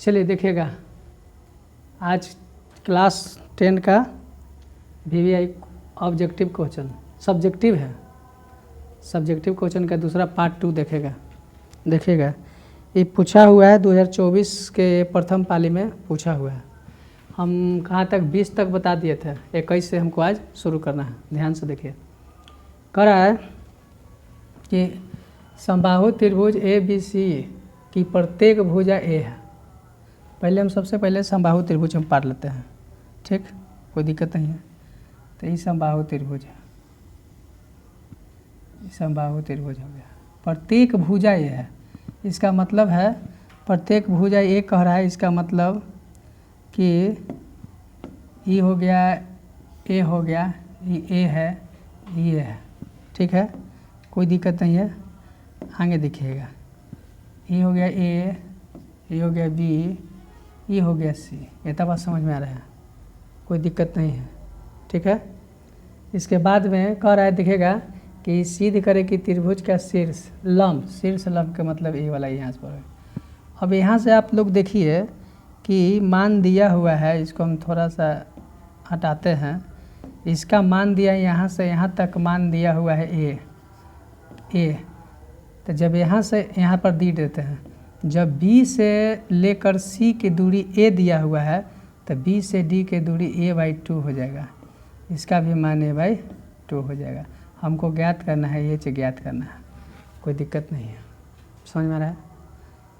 चलिए देखिएगा, आज क्लास 10 का VVI ऑब्जेक्टिव क्वेश्चन सब्जेक्टिव है। सब्जेक्टिव क्वेश्चन का दूसरा पार्ट 2 देखिएगा। ये पूछा हुआ है 2024 के प्रथम पाली में पूछा हुआ है। हम कहाँ तक 20 तक बता दिए थे, 21 से हमको आज शुरू करना है। ध्यान से देखिए, कह रहा है कि समबाहु त्रिभुज ABC की प्रत्येक भुजा A है। पहले हम सबसे पहले समबाहु त्रिभुज हम पढ़ लेते हैं, ठीक, कोई दिक्कत नहीं है। तो ये समबाहु त्रिभुज है, समबाहु त्रिभुज हो गया। प्रत्येक भुजा ये है, इसका मतलब है प्रत्येक भुजा ये कह रहा है, इसका मतलब कि ये हो गया, ए हो गया, ये ए है, ये है, ठीक है, कोई दिक्कत नहीं है। आगे देखिएगा, ये हो गया ए, ये हो गया बी, ये हो गया सी। ये तो बात समझ में आ रहा है, कोई दिक्कत नहीं है, ठीक है। इसके बाद में कह रहा है, दिखेगा कि सिद्ध करे कि त्रिभुज का शीर्ष लंब का मतलब ये वाला यहाँ पर है। अब यहाँ से आप लोग देखिए कि मान दिया हुआ है, इसको हम थोड़ा सा हटाते हैं। इसका मान दिया यहाँ से यहाँ तक मान दिया हुआ है ए। तो जब यहाँ से यहाँ पर दी देते हैं, जब B से लेकर C की दूरी A दिया हुआ है तो B से D की दूरी A/2 हो जाएगा। इसका भी मान A/2 हो जाएगा। हमको ज्ञात करना है, ये चीज़ ज्ञात करना है, कोई दिक्कत नहीं है। समझ में आ रहा है?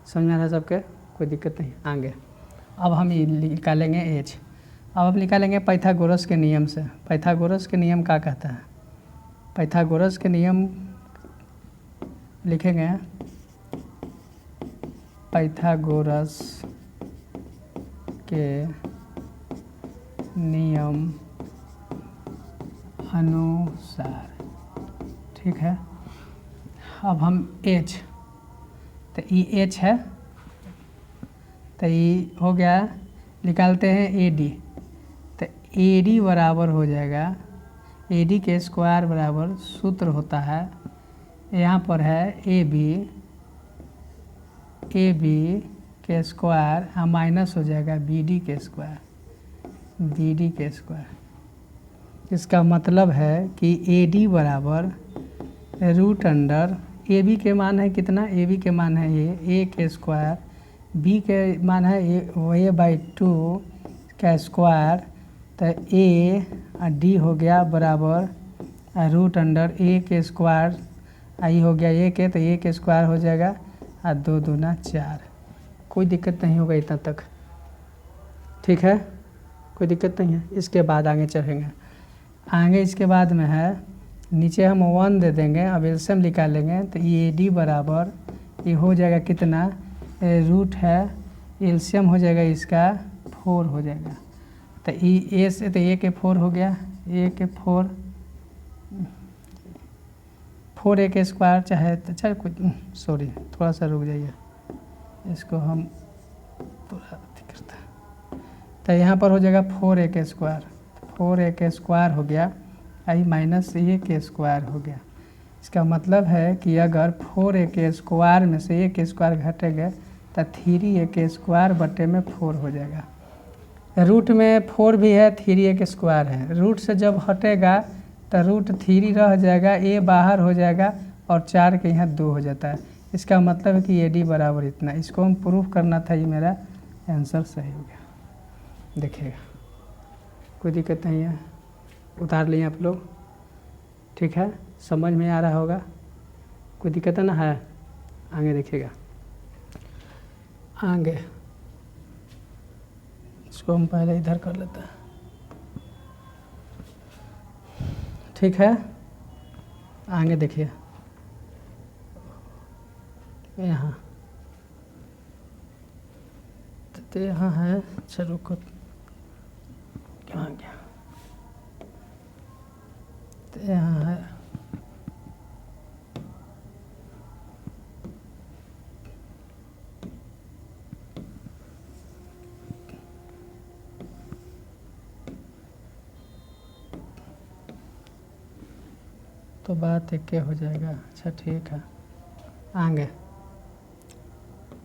समझ में आ रहा है सबके? कोई दिक्कत नहीं। आगे अब हम निकालेंगे एच। अब हम निकालेंगे पाइथागोरस के नियम से। पाइथागोरस के नियम क्या कहता है? पाइथागोरस के नियम लिखेंगे, पाइथागोरस के नियम अनुसार, ठीक है। अब हम एच, तो ई एच है, तो ये हो गया, निकालते हैं ए डी। तो ए डी बराबर हो जाएगा, ए डी के स्क्वायर बराबर सूत्र होता है, यहाँ पर है ए बी के स्क्वायर, माइनस हो जाएगा बी डी के स्क्वायर। इसका मतलब है कि ए डी बराबर रूट अंडर, ए बी के मान है कितना, ए बी के मान है ए के स्क्वायर, बी के मान है A/2 का स्क्वायर, तो ए और डी हो गया बराबर रूट अंडर ए के स्क्वायर, आई हो गया ए के, तो ए के स्क्वायर हो जाएगा और 2 दूना 4। कोई दिक्कत नहीं होगा इतना तक, ठीक है, कोई दिक्कत नहीं है। इसके बाद आगे चढ़ेंगे। आगे इसके बाद में है, नीचे हम 1 दे देंगे, अब एलसीएम निकालेंगे, तो ये डी बराबर ये हो जाएगा कितना, रूट है, एलसीएम हो जाएगा इसका 4 हो जाएगा। तो ए से तो ए के 4 हो गया, ए के 4 ए के स्क्वायर चाहे तो चल कुछ, सॉरी थोड़ा सा रुक जाइए, इसको हम पूरा करते हैं। तो यहाँ पर हो जाएगा 4a के स्क्वायर, 4a के स्क्वायर हो गया, आई माइनस ए के स्क्वायर हो गया। इसका मतलब है कि अगर 4a के स्क्वायर में से a के स्क्वायर घटेगा तो 3a के स्क्वायर बटे में 4 हो जाएगा। रूट में 4 भी है, 3a के स्क्वायर है, रूट से जब हटेगा तो रूट 3 रह जाएगा, a बाहर हो जाएगा और 4 के यहाँ 2 हो जाता है। इसका मतलब है कि ए डी बराबर इतना। इसको हम प्रूफ करना था, ये मेरा आंसर सही हो गया। देखिएगा, कोई दिक्कत नहीं है, उतार लिए आप लोग, ठीक है, समझ में आ रहा होगा, कोई दिक्कत ना है। आगे देखिएगा, आगे इसको हम पहले इधर कर लेते हैं, ठीक है। आगे देखिए, यहाँ तो यहाँ है, चलो को कहाँ गया, तो यहाँ है, तो बात एक हो जाएगा। अच्छा ठीक है, आगे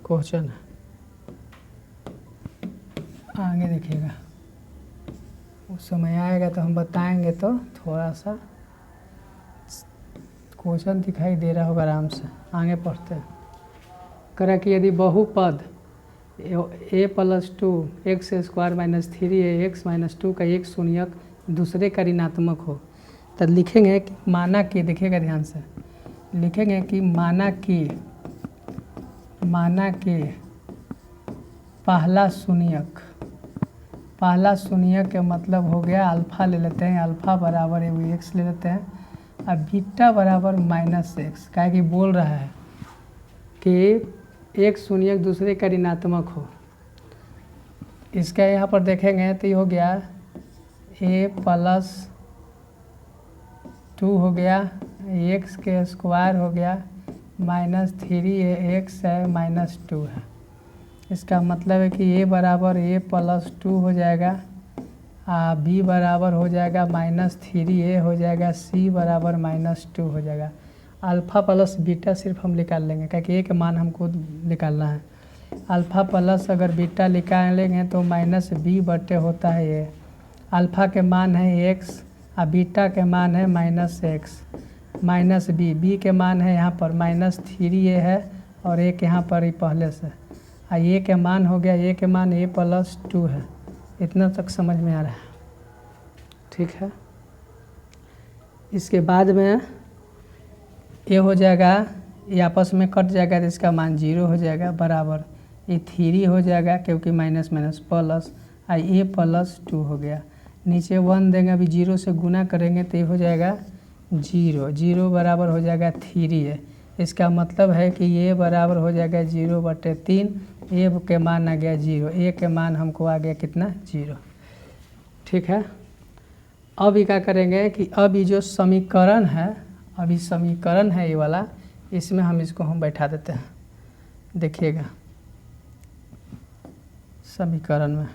क्वेश्चन है, आगे देखिएगा, उस समय आएगा तो हम बताएंगे। तो थोड़ा सा क्वेश्चन दिखाई दे रहा होगा आराम से, आगे पढ़ते हैं। करा कि यदि बहुपद a+2x² - 3ax-2 का एक शून्यक दूसरे का ऋणात्मक हो, तब लिखेंगे कि माना कि, देखिएगा ध्यान से, लिखेंगे कि माना कि पहला शून्यक का मतलब हो गया अल्फ़ा ले लेते हैं, अल्फ़ा बराबर x ले लेते हैं, अब बीटा बराबर -x, क्या कि बोल रहा है कि एक शून्यक दूसरे का ऋणात्मक हो। इसका यहाँ पर देखेंगे तो ये हो गया a+2 हो गया, x² हो गया, -3ax है, -2 है। इसका मतलब है कि a बराबर a+2 हो जाएगा, b बराबर हो जाएगा -3a हो जाएगा, c बराबर -2 हो जाएगा। अल्फ़ा प्लस बीटा सिर्फ हम निकाल लेंगे, क्योंकि एक मान हमको निकालना है। अल्फ़ा प्लस अगर बीटा निकालेंगे तो -b/, होता है ये। अल्फ़ा के मान है x और बीटा के मान है -x -b के मान है यहाँ पर -3a है, और एक यहाँ पर ही पहले से, और a के मान हो गया, a के मान a+2 है। इतना तक समझ में आ रहा है, ठीक है। इसके बाद में ये हो जाएगा, ये आपस में कट जाएगा तो इसका मान 0 हो जाएगा, बराबर ये 3 हो जाएगा, क्योंकि माइनस माइनस प्लस, a+2 हो गया। नीचे 1 देंगे, अभी 0 से गुना करेंगे तो ये हो जाएगा 0 बराबर हो जाएगा 3a। इसका मतलब है कि ये बराबर हो जाएगा 0/3, a के मान आ गया 0, a के मान हमको आ गया कितना 0, ठीक है। अब ये क्या करेंगे कि अब ये जो समीकरण है, अभी समीकरण है ये वाला, इसमें हम इसको बैठा देते हैं। देखिएगा समीकरण में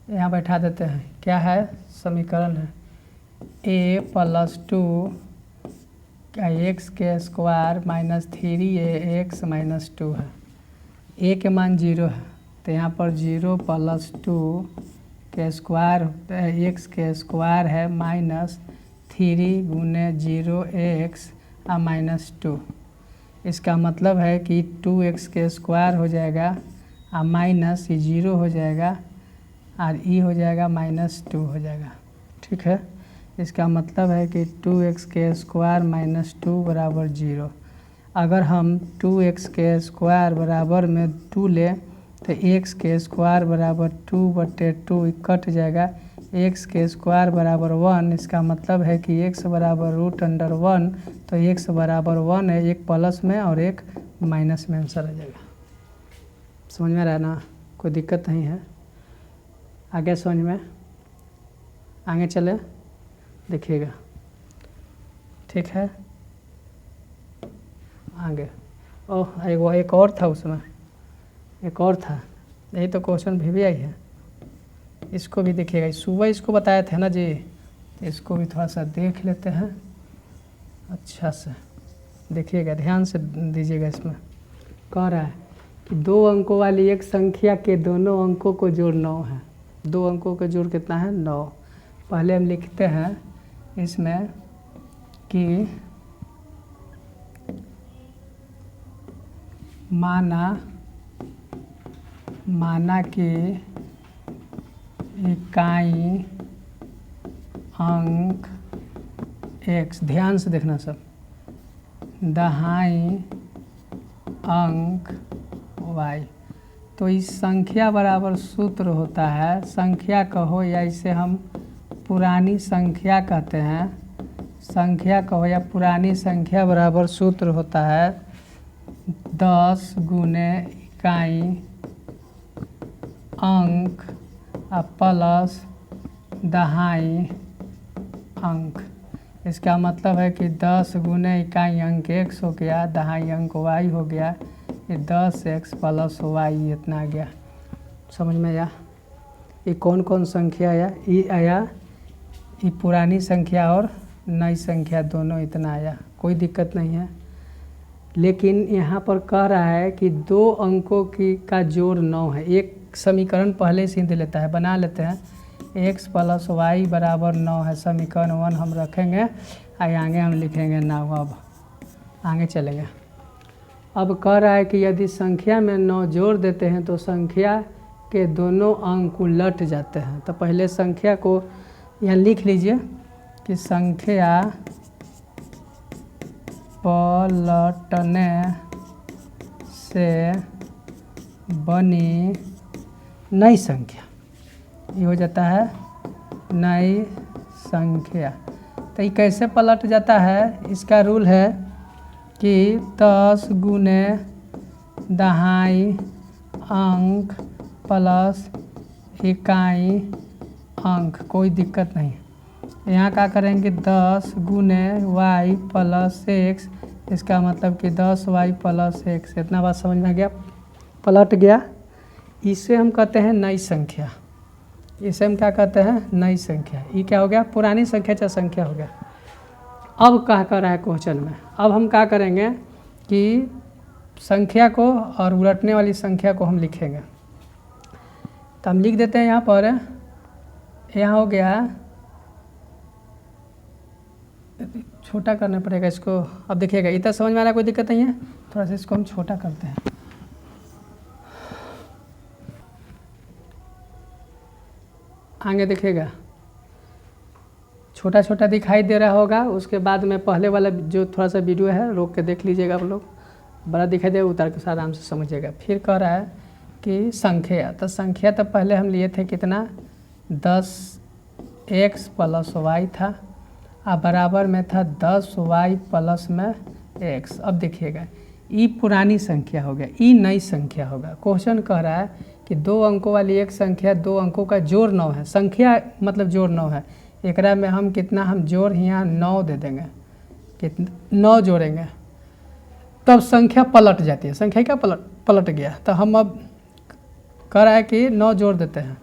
यहाँ बैठा देते हैं। क्या है समीकरण है, a+2 का x² -3ax-2 है। a के मान 0 है, तो यहाँ पर 0+2 के स्क्वायर x² है, -3 गुने 0x -2। इसका मतलब है कि 2x² हो जाएगा, और माइनस ये 0 हो जाएगा, और e हो जाएगा -2 हो जाएगा, ठीक है। इसका मतलब है कि 2x² - 2 बराबर 0। अगर हम 2x² बराबर में 2 लें तो x² बराबर 2/2 कट जाएगा, x² बराबर 1। इसका मतलब है कि x बराबर √1, तो x बराबर 1 है, एक प्लस में और एक माइनस में आंसर आ जाएगा। समझ में आ रहा है ना, कोई दिक्कत नहीं है। आगे समझ में, आगे चले, देखिएगा, ठीक है। आगे ओह एक और था, उसमें एक और था, यही तो क्वेश्चन भी आई है। इसको भी देखिएगा, सुबह इसको बताया था ना जी, इसको भी थोड़ा सा देख लेते हैं अच्छा से। देखिएगा ध्यान से दीजिएगा। इसमें कह रहा है कि 2 अंकों वाली एक संख्या के दोनों अंकों को जोड़ 9 है। 2 अंकों का जोड़ कितना है 9। पहले हम लिखते हैं इसमें कि माना कि इकाई अंक x, ध्यान से देखना सब, दहाई अंक y। तो इस संख्या बराबर सूत्र होता है, संख्या कहो या इसे हम पुरानी संख्या कहते हैं, संख्या कहो या पुरानी संख्या बराबर सूत्र होता है 10 गुने इकाई अंक प्लस दहाई अंक। इसका मतलब है कि 10 गुने इकाई अंक x हो गया, दहाई अंक y हो गया, ये 10x + y इतना आ गया। समझ में आया? ये कौन कौन संख्या आया? ये आया, ये पुरानी संख्या और नई संख्या दोनों इतना आया, कोई दिक्कत नहीं है। लेकिन यहाँ पर कह रहा है कि 2 अंकों का जोड़ 9 है। एक समीकरण पहले से ही दे लेता है, बना लेते हैं। x + y = 9 है, समीकरण 1 हम रखेंगे और आगे हम लिखेंगे 9। अब आगे चलेंगे। अब कह रहा है कि यदि संख्या में 9 जोड़ देते हैं तो संख्या के दोनों अंक उलट जाते हैं। तो पहले संख्या को यहाँ लिख लीजिए कि संख्या पलटने से बनी नई संख्या, ये हो जाता है नई संख्या। तो ये कैसे पलट जाता है, इसका रूल है कि 10 गुने दहाई अंक प्लस इकाई अंक, कोई दिक्कत नहीं। यहाँ क्या करेंगे 10 गुने y + x, इसका मतलब कि 10y + x। इतना बात समझ में आ गया, पलट गया। इसे हम कहते हैं नई संख्या। इसे हम क्या कहते हैं, नई संख्या। ये क्या हो गया, पुरानी संख्या चाहे संख्या हो गया। अब क्या कर रहा है क्वेश्चन में, अब हम क्या करेंगे कि संख्या को और उलटने वाली संख्या को हम लिखेंगे। तो हम लिख देते हैं यहाँ पर, यहाँ हो गया, छोटा करना पड़ेगा इसको। अब देखिएगा इतना समझ में आ रहा है, कोई दिक्कत नहीं है। थोड़ा सा इसको हम छोटा करते हैं। आगे देखिएगा छोटा छोटा दिखाई दे रहा होगा। उसके बाद में पहले वाला जो थोड़ा सा वीडियो है रोक के देख लीजिएगा आप लोग, बड़ा दिखाई देगा, उतार के आराम से समझिएगा। फिर कह रहा है कि संख्या, तो संख्या तो पहले हम लिए थे कितना, 10x + y था और बराबर में था 10y + x। अब देखिएगा ये पुरानी संख्या हो गया, ये नई संख्या होगा। क्वेश्चन कह रहा है कि 2 अंकों वाली एक संख्या, 2 अंकों का जोड़ 9 है। संख्या मतलब जोड़ 9 है। एकरा में हम कितना, हम जोड़ यहाँ 9 दे देंगे, कितना 9 जोड़ेंगे, तब संख्या पलट जाती है। संख्या क्या पलट गया। तो हम अब कह रहा है कि 9 जोड़ देते हैं।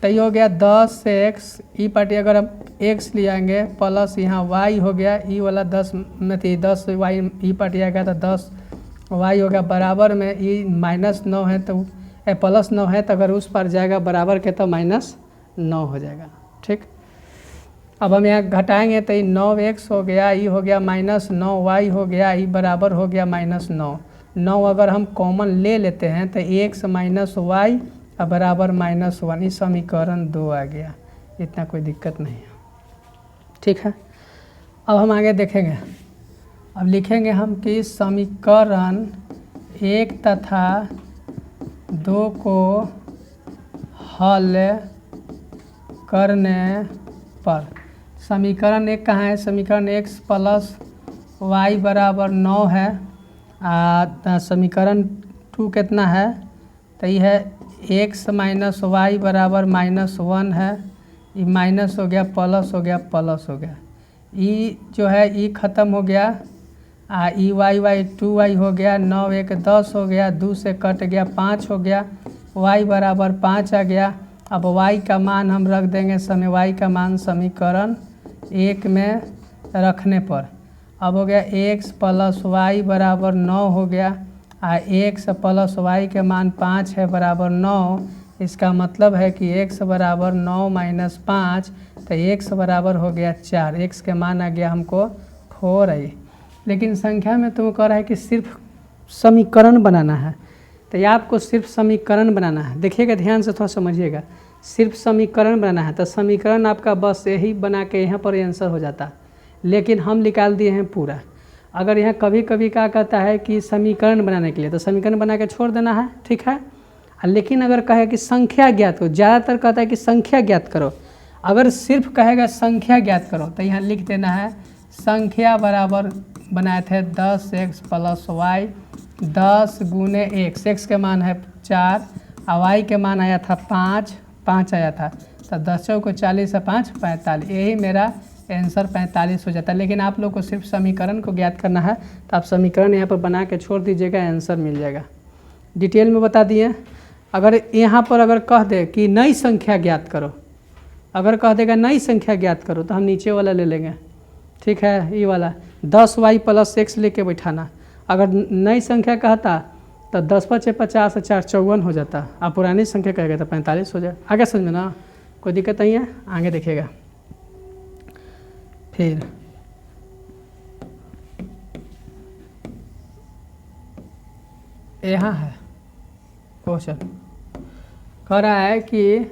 तो ये हो गया 10x, ई पार्टी अगर हम x ले आएंगे प्लस यहाँ y हो गया, ई वाला 10 में थी 10y, ई पार्टी आएगा तो 10y हो गया, बराबर में ई -9 है तो +9 है, तो अगर उस पर जाएगा बराबर के तो -9 हो जाएगा। ठीक, अब हम यहाँ घटाएंगे तो ये 9x हो गया, ये हो गया -9y हो गया, ये बराबर हो गया -9। 9 अगर हम कॉमन ले लेते हैं तो x - y बराबर -1। ये समीकरण 2 आ गया, इतना कोई दिक्कत नहीं है। ठीक है, अब हम आगे देखेंगे। अब लिखेंगे हम कि समीकरण 1 तथा 2 को हल करने पर, समीकरण 1 कहाँ है, समीकरण x + y = 9 है। समीकरण 2 कितना है, तो ये है x - y = -1 है। ये माइनस हो गया, प्लस हो गया, प्लस हो गया। ये जो है ये ख़त्म हो गया, ई y 2y हो गया, 9 1 10 हो गया, 2 से कट गया 5 हो गया, y = 5 आ गया। अब y का मान हम रख देंगे, y का मान समीकरण 1 में रखने पर अब हो गया x + y = 9 हो गया, x + y के मान 5 है बराबर 9। इसका मतलब है कि x = 9 - 5, तो x बराबर हो गया 4। x के मान आ गया हमको 4i। लेकिन संख्या में तो कह रहा है कि सिर्फ समीकरण बनाना है, तो ये आपको सिर्फ समीकरण बनाना है। देखिएगा ध्यान से, थोड़ा समझिएगा, सिर्फ समीकरण बनाना है। तो समीकरण आपका बस यही बना के यहाँ पर आंसर हो जाता, लेकिन हम निकाल दिए हैं पूरा। अगर यहाँ कभी कभी क्या कहता है कि समीकरण बनाने के लिए, तो समीकरण बना के छोड़ देना है, ठीक है। लेकिन अगर कहे कि संख्या ज्ञात करो, ज़्यादातर कहता है कि संख्या ज्ञात करो। अगर सिर्फ कहेगा संख्या ज्ञात करो तो यहाँ लिख देना है संख्या बराबर बनाए थे 10x + y, 10 गुने x के मान है 4 और y के मान आया था 5 आया था, तो 10 को 40 से 5 45, यही मेरा आंसर 45 हो जाता है। लेकिन आप लोग को सिर्फ समीकरण को ज्ञात करना है, तो आप समीकरण यहाँ पर बना के छोड़ दीजिएगा, आंसर मिल जाएगा। डिटेल में बता दिए। अगर यहाँ पर अगर कह दे कि नई संख्या ज्ञात करो, अगर कह देगा नई संख्या ज्ञात करो, तो हम नीचे वाला ले लेंगे, ठीक है। ये वाला 10y + x लेके बैठाना, अगर नई संख्या कहता तो 10 × 50 और 4 54 हो जाता, अब पुरानी संख्या कहेगा तो 45 हो जाए। आगे समझ में ना, कोई दिक्कत नहीं है, आगे देखिएगा। फिर यहाँ है क्वेश्चन, कह रहा है कि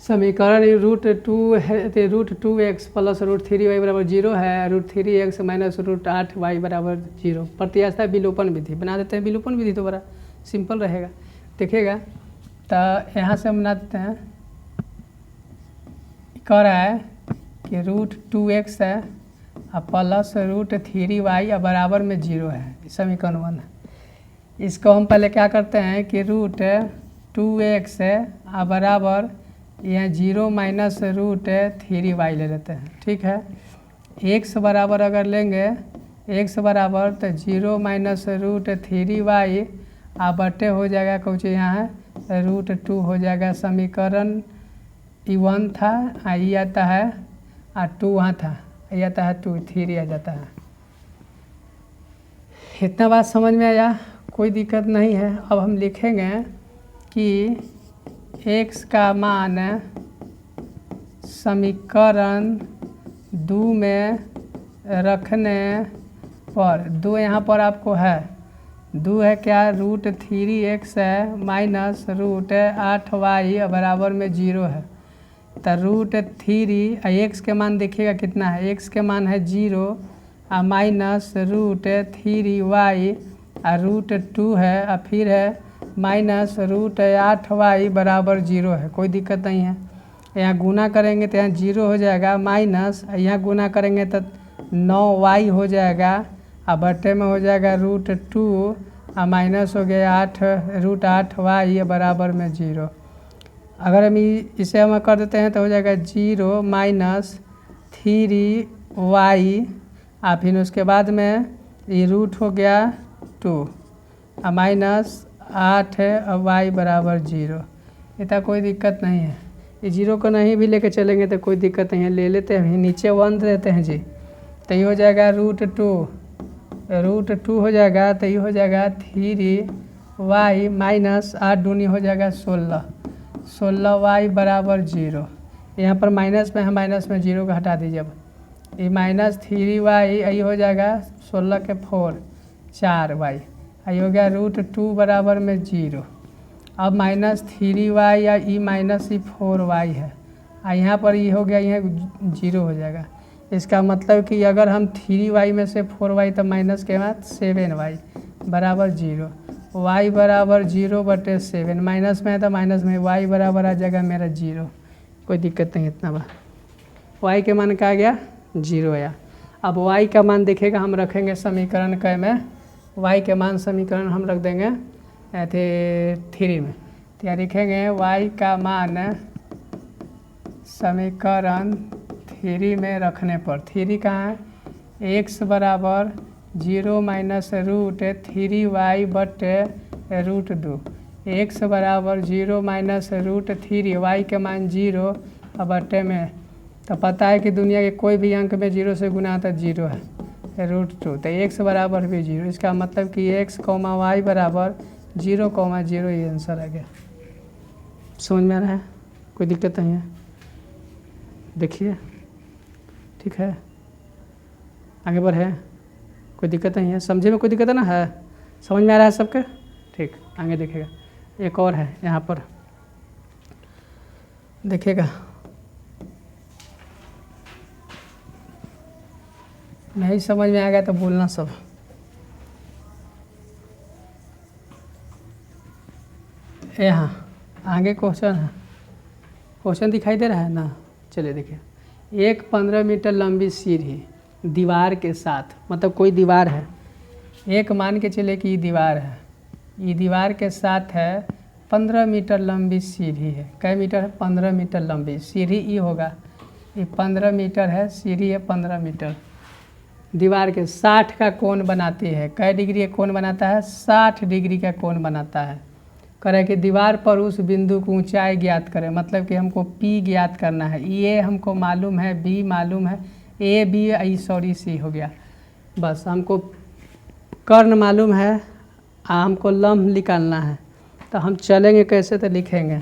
समीकरण √2 है, √2x + √3y = 0 है, √3x - √8y = 0। प्रत्यास्थता विलोपन विधि बना देते हैं, विलोपन विधि तो बड़ा सिंपल रहेगा, देखिएगा। तो यहाँ से हम बना देते हैं, कह रहा है कि √2x है प्लस √3y बराबर में 0 है, समीकरण 1 है। इसको हम पहले क्या करते हैं कि √2x है बराबर यहाँ 0 - √3y ले लेते हैं, ठीक है। x बराबर अगर लेंगे, x बराबर तो 0 - √3y बटे हो जाएगा कुछ यहाँ है √2 हो जाएगा। समीकरण 1 था, ये आता है 2 वहाँ था, ये आता है 2, 3 आ जाता है। इतना बात समझ में आया, कोई दिक्कत नहीं है। अब हम लिखेंगे कि x का मान समीकरण 2 में रखने पर, 2 यहाँ पर आपको है, 2 है क्या, √3x है माइनस √8y बराबर में 0 है। तो √3 x के मान देखिएगा कितना है, x के मान है 0 माइनस √3y √2 है, फिर है माइनस √8y बराबर 0 है, कोई दिक्कत नहीं है। यहाँ गुना करेंगे तो यहाँ 0 हो जाएगा, माइनस यहाँ गुना करेंगे तो 9y हो जाएगा, बटे में हो जाएगा √2 माइनस हो गया 8 √8y बराबर में 0। अगर हम इसे हम कर देते हैं तो हो जाएगा 0 माइनस 3y, फिर उसके बाद में ये रूट हो गया 2 माइनस 8 है, y बराबर 0। इतना कोई दिक्कत नहीं है, ये 0 को नहीं भी लेके चलेंगे तो कोई दिक्कत नहीं है, ले लेते हैं, नीचे 1 देते हैं जी, तो ये हो जाएगा √2 हो जाएगा, तो ये हो जाएगा 3y माइनस 8 दूनी हो जाएगा 16y बराबर 0। यहाँ पर माइनस में है, माइनस में 0 को हटा दीजिए। अब ये माइनस 3y ये हो जाएगा 16 के 4 4y, ये हो गया √2 बराबर में 0। अब माइनस 3y या ई माइनस 4y है, यहाँ पर ये हो गया, यहाँ 0 हो जाएगा। इसका मतलब कि अगर हम 3y में से 4y तो माइनस के बाद 7y बराबर 0, y बराबर 0/7, माइनस में है तो माइनस में, y बराबर आ जाएगा मेरा 0, कोई दिक्कत नहीं। इतना बार y के मान क्या आ गया 0 आया। अब y का मान देखेगा, हम रखेंगे समीकरण क में, y के मान समीकरण हम रख देंगे 3 में, तो यहाँ लिखेंगे y का मान समीकरण 3 में रखने पर, 3 कहाँ है, x बराबर 0 माइनस √3y बटे √2, x बराबर 0 माइनस √3, y के मान 0 बटे में, तो पता है कि दुनिया के कोई भी अंक में 0 से गुना आता 0 है, √2, तो x बराबर भी 0। इसका मतलब कि x, y बराबर 0, 0, ये आंसर आ गया। समझ में आ रहा है, कोई दिक्कत नहीं है, देखिए, ठीक है, आगे बढ़े, कोई दिक्कत नहीं है, समझे में कोई दिक्कत है ना, है, समझ में आ रहा है सबके, ठीक, आगे देखिएगा। एक और है यहाँ पर, देखिएगा, नहीं समझ में आ गया तो बोलना सब। यहाँ आगे क्वेश्चन है, क्वेश्चन दिखाई दे रहा है ना, चलिए देखिए। एक 15 मीटर लंबी सीढ़ी दीवार के साथ, मतलब कोई दीवार है, एक मान के चले कि ये दीवार है, ये दीवार के साथ है 15 मीटर लंबी सीढ़ी है। कै मीटर है, 15 मीटर लंबी सीढ़ी, ये होगा, ये 15 मीटर है, सीढ़ी है 15 मीटर, दीवार के 60 का कोण बनाती है। कै डिग्री का कोण बनाता है, 60 डिग्री का कोण बनाता है। करें कि दीवार पर उस बिंदु की ऊंचाई ज्ञात करें, मतलब कि हमको P ज्ञात करना है, ये हमको मालूम है, B मालूम है, A B सॉरी C हो गया, बस हमको कर्ण मालूम है, हमको लंब निकालना है, तो हम चलेंगे कैसे, तो लिखेंगे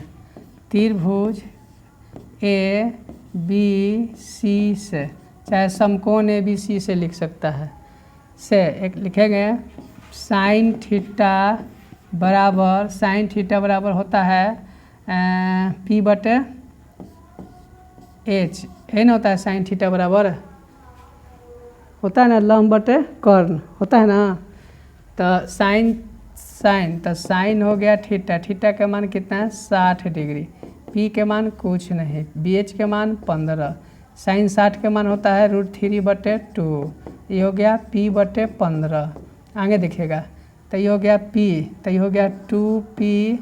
त्रिभुज ए बी सी से, चाहे समकोण ए बी सी से लिख सकता है, से एक लिखेंगे साइन थीटा बराबर होता है पी बटे एच, एन होता है साइन थीटा बराबर होता है ना लंब बटे कर्ण होता है ना। तो साइन हो गया थीटा का मान कितना है 60 डिग्री, पी के मान कुछ नहीं, बी एच के मान 15, साइन 60 के मान होता है √3/2, ये हो गया पी बटे 15। आगे देखिएगा तो ये हो गया पी, तो ये हो गया 2p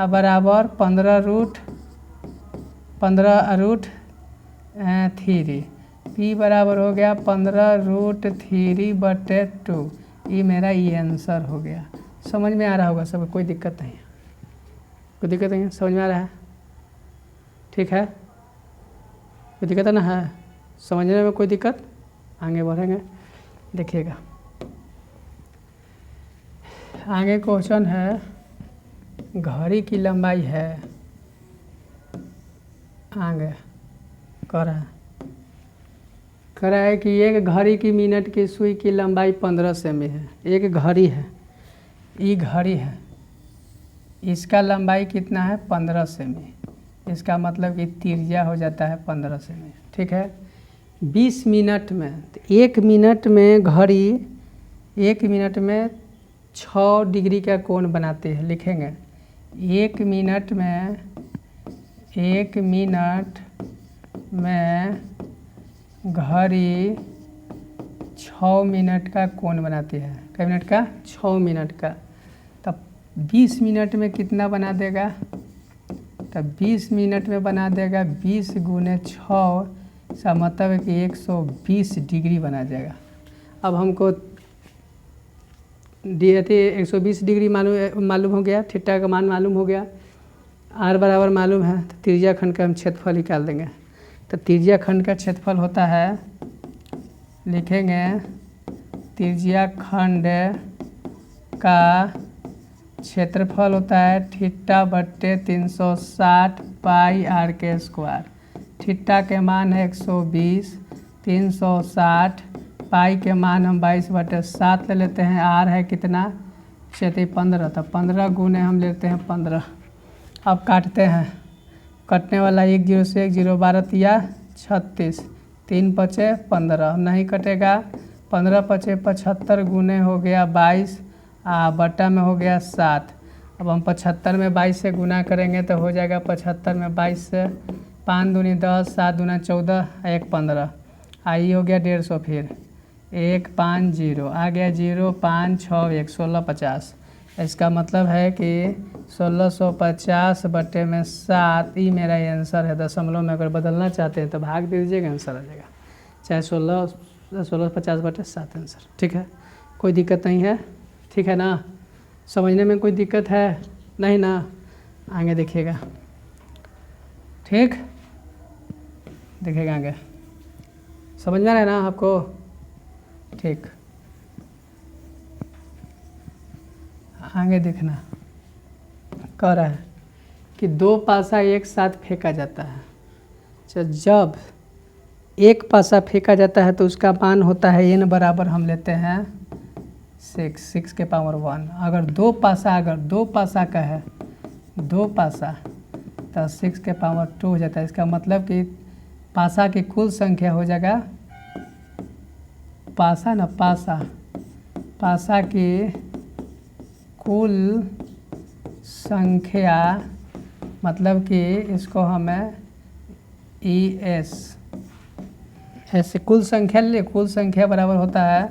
बराबर 15√3, पी बराबर हो गया 15√3/2। ये मेरा ये आंसर हो गया। समझ में आ रहा होगा सब, कोई दिक्कत नहीं है, कोई दिक्कत नहीं है, समझ में आ रहा है, ठीक है, कोई दिक्कत है ना, है समझने में कोई दिक्कत। आगे बढ़ेंगे, देखिएगा आगे क्वेश्चन है, घड़ी की लंबाई है, आगे कह रहा है कि एक घड़ी की मिनट की सुई की लंबाई 15 सेमी है। एक घड़ी है, ये घड़ी है, इसका लंबाई कितना है 15 सेमी, इसका मतलब कि त्रिज्या हो जाता है 15 सेमी, ठीक है। 20 मिनट में, तो 1 मिनट में घड़ी 1 मिनट में 6 डिग्री का कोण बनाती है, लिखेंगे 1 मिनट में घड़ी 6 मिनट का कोण बनाती है, कै मिनट का 6 मिनट का, तब 20 मिनट में कितना बना देगा, तब 20 मिनट में बना देगा 20 × 6, इसका मतलब है कि 120 डिग्री बना जाएगा। अब हमको 120 डिग्री मालूम हो गया, थीटा का मान मालूम हो गया, आर बराबर मालूम है, तो त्रिज्या खंड का हम क्षेत्रफल निकाल देंगे। तो त्रिज्या खंड का क्षेत्रफल होता है, लिखेंगे त्रिज्या खंड का क्षेत्रफल होता है θ/360 पाई आर के स्क्वायर। थीटा के मान है 120, 360, पाई के मान हम 22/7 ले लेते हैं, आर है कितना 15, तो 15 गुने हम लेते हैं 15। अब काटते हैं, कटने वाला 1 0 से 1 0, 12 या 36, 3 पचे 15 नहीं कटेगा, 15 पचे 75 गुने हो गया 22, बटा में हो गया 7। अब हम 75 में 22 से गुना करेंगे तो हो जाएगा 75 में 22 से 5 दूनी 10, 7 दूना 14, 1 15, आई हो गया 150, फिर 1 5 0 आ गया 0 5 6 1 1650। इसका मतलब है कि 1650/7 ही मेरा आंसर है। दशमलव में अगर बदलना चाहते हैं तो भाग दे दीजिएगा, आंसर आ जाएगा, चाहे 1650/7 आंसर, ठीक है, कोई दिक्कत नहीं है, ठीक है ना, समझने में कोई दिक्कत है नहीं ना। आगे देखिएगा, ठीक, देखिएगा आगे, समझ में आ रहा है ना आपको, ठीक। आगे देखना, कह रहा है कि 2 पासा एक साथ फेंका जाता है, जब एक पासा फेंका जाता है तो उसका मान होता है n बराबर हम लेते हैं 6 के पावर 1। अगर 2 पासा का है, 2 पासा, तो 6 के पावर 2 हो जाता है। इसका मतलब कि पासा की कुल संख्या हो जाएगा, पासा की कुल संख्या, मतलब कि इसको हमें ऐसे कुल संख्या ले, कुल संख्या बराबर होता है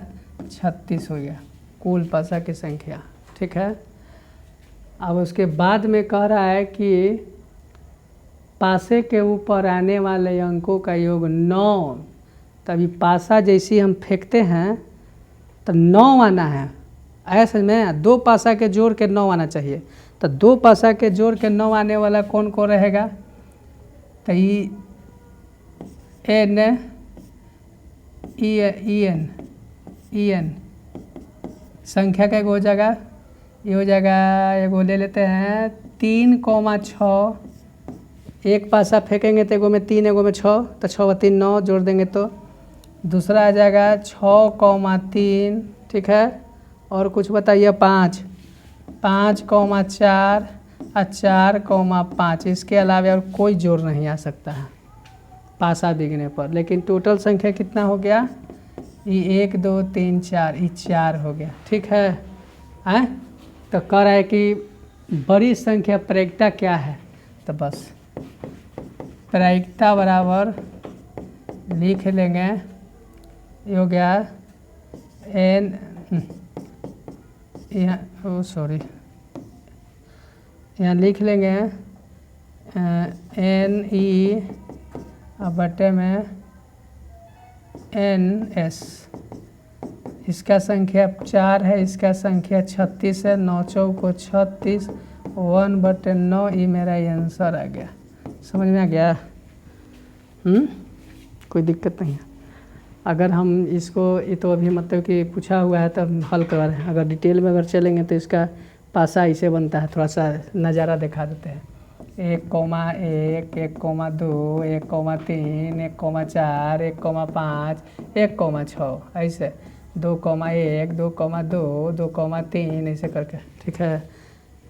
36 हो गया कुल पासा की संख्या, ठीक है। अब उसके बाद में कह रहा है कि पासे के ऊपर आने वाले अंकों का योग 9, तभी पासा जैसी हम फेंकते हैं तो 9 आना है, ऐसा में 2 पासा के जोड़ के 9 आना चाहिए। तो 2 पासा के जोड़ के 9 आने वाला कौन को रहेगा, तो संख्या का एगो हो जाएगा, ये हो जाएगा, एगो ले लेते हैं 3,6, एक पासा फेंकेंगे तो एगो में 3 एगो में 6, तो 6 व 3 9 जोड़ देंगे तो दूसरा आ जाएगा 6,3, ठीक है। और कुछ बताइए 5, 5,4 और 4,5, इसके अलावा और कोई जोड़ नहीं आ सकता है पासा बिगने पर। लेकिन टोटल संख्या कितना हो गया, ये 1 2 3 4, ये 4 हो गया, ठीक है। हैं तो कह रहा है कि बड़ी संख्या प्रायिकता क्या है, तो बस प्रायिकता बराबर लिख लेंगे, ये हो गया n, यहाँ सॉरी यहाँ लिख लेंगे NE बटे में NS। इसका संख्या 4 है, इसका संख्या 36 है, 9 चौको 36, 1/9, ये मेरा आंसर आ गया। समझ में आ गया? कोई दिक्कत नहीं है। अगर हम इसको, ये तो अभी मतलब कि पूछा हुआ है तो हम हल करवा रहे हैं, अगर डिटेल में अगर चलेंगे तो इसका पासा ऐसे बनता है, थोड़ा सा नज़ारा दिखा देते हैं। 1,1, 1,2, 1,3, 1,4, 1,5, 1,6, ऐसे 2,1, 2,2, 2,3, ऐसे करके, ठीक है।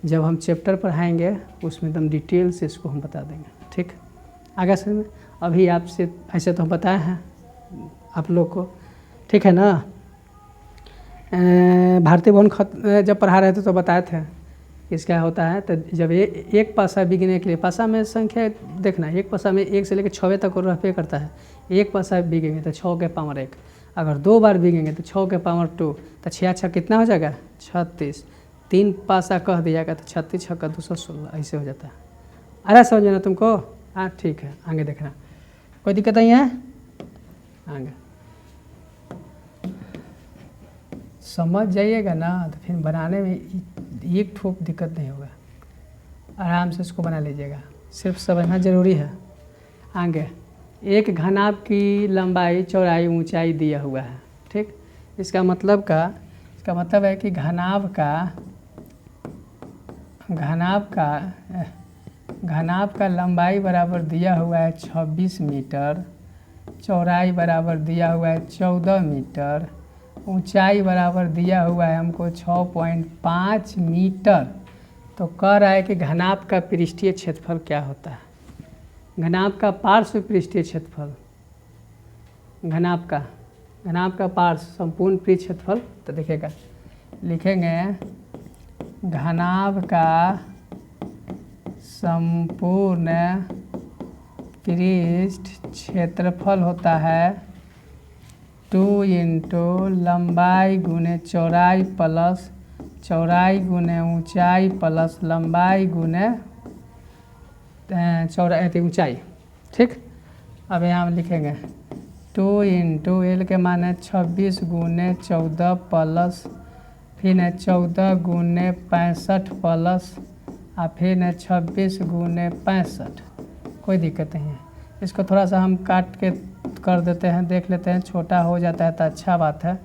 जब हम चैप्टर पढ़ाएंगे उसमें एकदम डिटेल से इसको हम बता देंगे, ठीक। आगे समझ में? अभी आपसे ऐसे तो हम बताए हैं आप लोग को, ठीक है ना। भारतीय भवन जब पढ़ा रहे थे तो बताए थे इसका होता है। तो जब ये एक पासा बिगने के लिए, पासा में संख्या देखना, एक पासा में 1 से लेकर 6 तक रह पे करता है। एक पासा बिगेंगे तो 6 के पावर 1, अगर 2 बार बिगेंगे तो 6 के पावर 2, तो 6 6 कितना हो जाएगा 36, 3 पासा कह दियागा तो 36 6 216, ऐसे हो जाता है। अरे समझ ना तुमको? हाँ ठीक है, आगे देखना, कोई दिक्कत नहीं है। आगे समझ जाइएगा ना तो फिर बनाने में एक ठोप दिक्कत नहीं होगा, आराम से इसको बना लीजिएगा, सिर्फ समझना ज़रूरी है। आगे एक घनाभ की लंबाई चौड़ाई ऊंचाई दिया हुआ है, ठीक। इसका मतलब है कि घनाभ का लंबाई बराबर दिया हुआ है 26 मीटर, चौड़ाई बराबर दिया हुआ है 14 मीटर, ऊंचाई बराबर दिया हुआ है हमको 6.5 मीटर। तो कह रहा है कि घनाभ का पृष्ठीय क्षेत्रफल क्या होता है, घनाभ का पार्श्व पृष्ठीय क्षेत्रफल, घनाभ का पार्श्व संपूर्ण पृष्ठ क्षेत्रफल। तो देखिएगा, लिखेंगे घनाभ का संपूर्ण पृष्ठ क्षेत्रफल होता है 2 × लंबाई गुने चौड़ाई प्लस चौड़ाई गुने ऊंचाई प्लस लंबाई गुने ऊंचाई, ठीक। अब यहाँ हम लिखेंगे 2 × L के माने 26 गुने 14 प्लस फिर 14 गुने 65 प्लस और फिर 26 गुने 65। कोई दिक्कत नहीं है। इसको थोड़ा सा हम काट के कर देते हैं, देख लेते हैं, छोटा हो जाता है तो अच्छा बात है।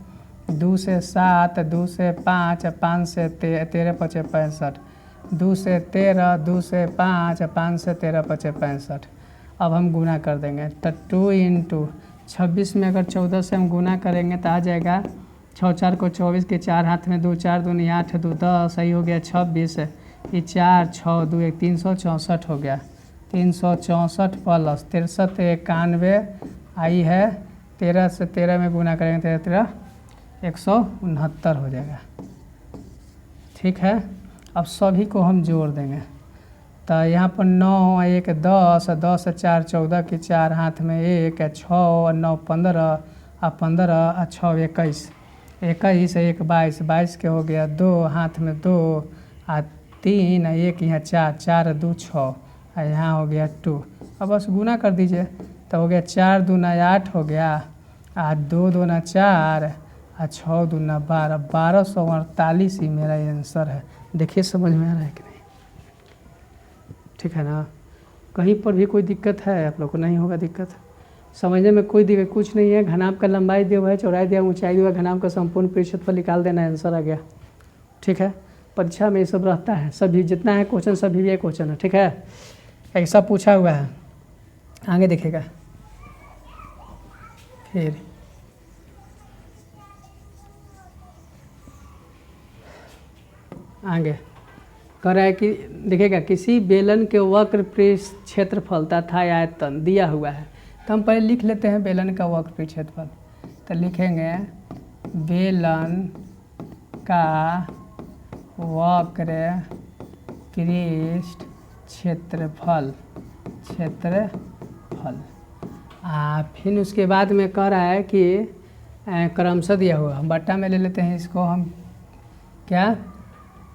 2 से 7, 2 से 5, 5 से 13 5 65, 2 से 13, 2 से 5, 5 से 13 5 65। अब हम गुना कर देंगे तो 2 × 26 में अगर 14 से हम गुना करेंगे तो आ जाएगा 6 4 को 24 के 4 हाथ में 2 4 2 8 2 10, सही हो गया 26, ये 4 6 2 1 364 हो गया। 364 प्लस 63 91 आई है, 13 से 13 में गुना करेंगे 13 13 169 हो जाएगा, ठीक है। अब सभी को हम जोड़ देंगे तो यहाँ पर 9 1 10, 10 4 14 के 4 हाथ में 1, 6 9 15 और 15 और 6 21, 21 1 22, 22 के हो गया 2 हाथ में 2 और 3 1 यहाँ 4 4 2 6 और यहाँ हो गया 2। अब बस गुना कर दीजिए तो हो गया 4 दूना 8 हो गया और 2 दूना 4 और 6 दूना 12, 1248 ही मेरा आंसर है। देखिए समझ में आ रहा है कि नहीं, ठीक है ना। कहीं पर भी कोई दिक्कत है आप लोग को? नहीं होगा दिक्कत, समझने में कोई दिक्कत कुछ नहीं है। घनाभ का लंबाई दिया हुआ है, चौड़ाई दिया, ऊंचाई दिया हुआ है, घनाभ का संपूर्ण पृष्ठफल निकाल देना, आंसर आ गया। ठीक है, परीक्षा में ये सब रहता है, सभी जितना है क्वेश्चन सभी ये क्वेश्चन है। ठीक है, ऐसा पूछा हुआ है। आगे देखेगा फिर आगे कह रहा है कि देखिएगा किसी बेलन के वक्र पृष्ठ क्षेत्रफल तथा आयतन दिया हुआ है। तो हम पहले लिख लेते हैं बेलन का वक्र पृष्ठ क्षेत्रफल। तो लिखेंगे बेलन का वक्र पृष्ठ क्षेत्रफल फिर उसके बाद में कह रहा है कि क्रमशः दिया हुआ, बट्टा में ले लेते हैं इसको हम क्या,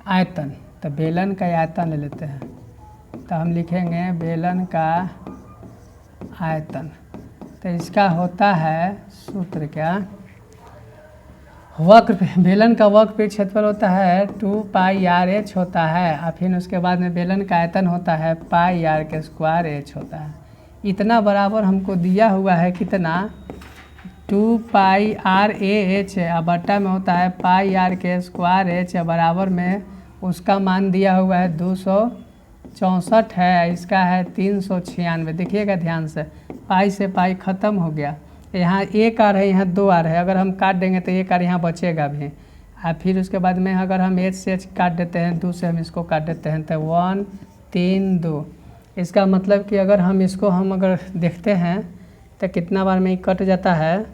आयतन। तो बेलन का आयतन ले लेते हैं। तो हम लिखेंगे बेलन का आयतन। तो इसका होता है सूत्र क्या, वक्र बेलन का वक्र पृष्ठ क्षेत्रफल होता है 2πr/h होता है। और फिर उसके बाद में बेलन का आयतन होता है πr² होता है। इतना बराबर हमको दिया हुआ है कितना, 2πr/h और बट्टा में होता है πr² बराबर में उसका मान दिया हुआ है 264 है, इसका है 396। देखिएगा ध्यान से, पाई से पाई ख़त्म हो गया। यहाँ एक आर है, यहाँ 2 आर है, अगर हम काट देंगे तो एक आर यहाँ बचेगा भी। और फिर उसके बाद में अगर हम h से h काट देते हैं, 2 से हम इसको काट देते हैं तो 1 3 2। इसका मतलब कि अगर हम इसको अगर देखते हैं तो कितना बार में कट जाता है,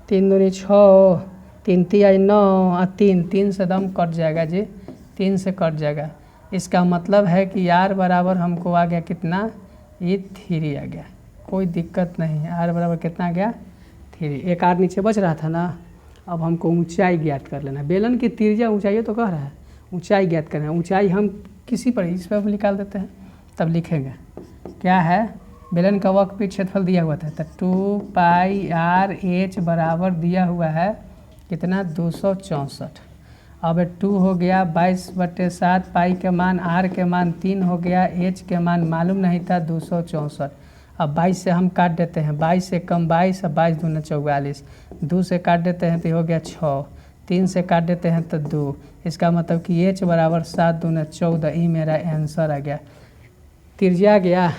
3 दूनी 6, 3 तिहाई 9 और 3 से दम कट जाएगा जी, 3 से कट जाएगा। इसका मतलब है कि यार बराबर हमको आ गया कितना, ये 3 आ गया। कोई दिक्कत नहीं है, आर बराबर कितना आ गया 3। एक आर नीचे बच रहा था ना। अब हमको ऊंचाई ज्ञात कर लेना। बेलन की तिरछा ऊंचाई तो कह रहा है, ऊंचाई ज्ञात करना है। ऊंचाई हम किसी पर इस पर निकाल देते हैं, तब लिखेंगे क्या है, बेलन का वक्र पृष्ठ क्षेत्रफल दिया हुआ था तो 2πr/h बराबर दिया हुआ है कितना, 264। अब 2 हो गया 22/7, पाई के मान आर के मान 3 हो गया, h के मान मालूम नहीं था 264। अब 22 से हम काट देते हैं, 22 से कम 22 और 22 दूना 44, 2 से काट देते हैं तो हो गया 6, 3 से काट देते हैं तो 2। इसका मतलब कि h बराबर 7 दूना 14। ये मेरा आंसर आ गया। तिरछा गया,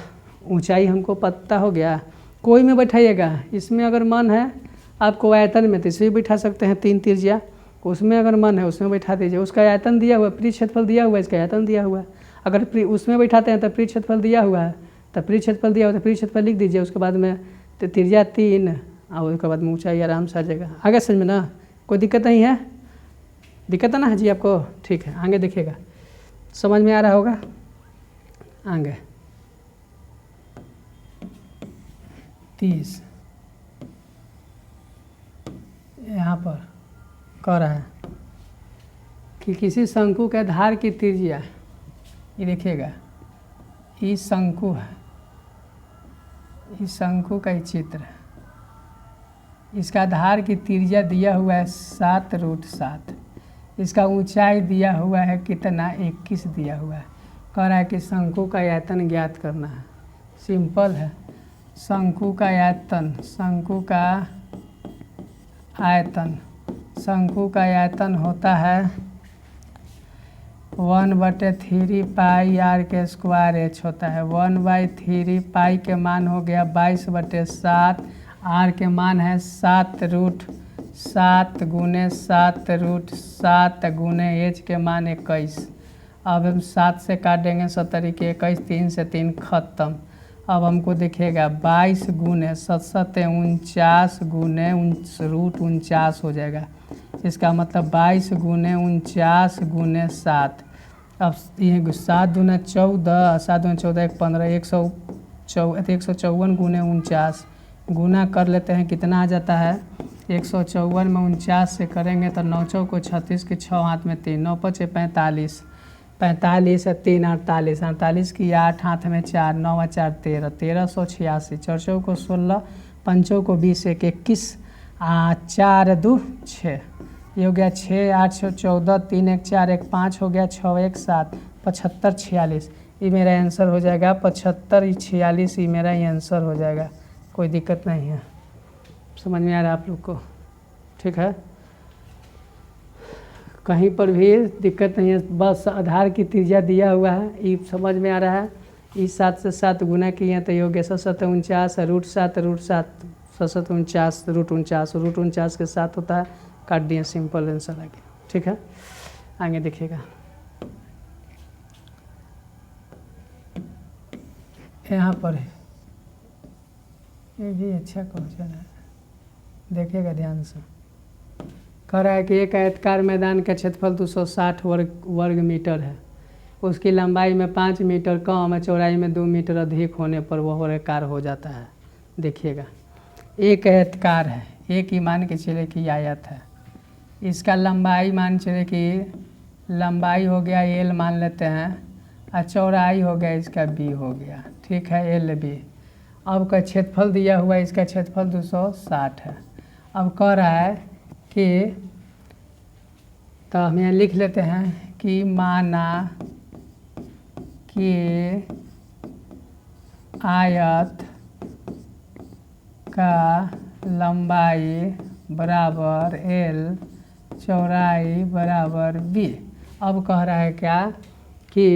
ऊंचाई हमको पता हो गया। कोई में बैठाइएगा, इसमें अगर मन है आपको आयतन में तो इसे भी बैठा सकते हैं 3 तिरछा, उसमें अगर मन है उसमें बैठा दीजिए। उसका आयतन दिया हुआ है, पृष्ठ क्षेत्रफल दिया हुआ है, इसका आयतन दिया हुआ है। अगर उसमें बैठाते हैं तो पृष्ठ क्षेत्रफल दिया हुआ है, तो पृष्ठ क्षेत्रफल दिया हुआ है तो पृष्ठ क्षेत्रफल लिख दीजिए। उसके बाद में तो तिरछा 3 और उसके बाद में ऊंचाई आराम से आ जाएगा। आगे समझ में ना, कोई दिक्कत नहीं है, दिक्कत है ना जी आपको? ठीक है, आगे देखिएगा, समझ में आ रहा होगा। आगे 30 यहाँ पर कह रहा है कि किसी शंकु के आधार की त्रिज्या, ये देखिएगा ये शंकु है, इस शंकु का ही चित्र है। इसका आधार की त्रिज्या दिया हुआ है 7√7। इसका ऊंचाई दिया हुआ है कितना, 21 दिया हुआ है। कह रहा है कि शंकु का आयतन ज्ञात करना है। सिंपल है, शंकु का आयतन, शंकु का आयतन होता है 1/3 पाई r² होता है। 1/3 पाई के मान हो गया 22/7, आर के मान है 7√7 गुने 7√7 गुने h के मान 21। अब हम 7 से काट देंगे 70 के 21, 3 से 3 खत्म। अब हमको देखिएगा 22 गुने 7 49 गुने √49 हो जाएगा। इसका मतलब 22 गुने 49 गुने 7। अब ये 7 दूना 14, 7 दूना 14 1 15, 154 गुने 49 गुना कर लेते हैं, कितना आ जाता है 154 में 49 से करेंगे तो 9 चौको 36 के 6 हाथ में 3, 9 5 45, 45 है 3 48, 48 की 8 हाथ में 4, 9 4 13, 1386, 4 चौको 16, 5 चौको 20, 1 21, 4 2 6, ये हो गया 6 8 14, 3 1 4 1 5 हो गया, 6 1 7, 75 46। ये मेरा आंसर हो जाएगा 75, 46 ये मेरा ही आंसर हो जाएगा, कोई दिक्कत नहीं है। समझ में आ रहा है आप लोग को? ठीक है, कहीं पर भी दिक्कत नहीं है, बस आधार की त्रिज्या दिया हुआ है, ये समझ में आ रहा है। इस 7 से 7 गुना किए हैं तो ये हो गया 749, √7 749 √49 के साथ होता है, काट दिए, सिंपल आंसर आ गया। ठीक है, आगे देखिएगा, यहाँ पर है, ये भी अच्छा क्वेश्चन है, देखिएगा ध्यान से। कह रहा है कि एक आयताकार मैदान का क्षेत्रफल 260 वर्ग मीटर है, उसकी लंबाई में 5 मीटर कम और चौड़ाई में 2 मीटर अधिक होने पर वह वर्गाकार हो जाता है। देखिएगा, एक आयताकार है, एक ही मान के चले कि आयत है, इसका लंबाई मान चले कि लंबाई हो गया L मान लेते हैं, और चौड़ाई हो गया इसका B हो गया। ठीक है, LB। अब का क्षेत्रफल दिया हुआ है, इसका क्षेत्रफल 260 है। अब कह रहा है कि, तो हम यहाँ लिख लेते हैं कि माना कि आयत का लंबाई बराबर L, चौड़ाई बराबर B। अब कह रहा है क्या कि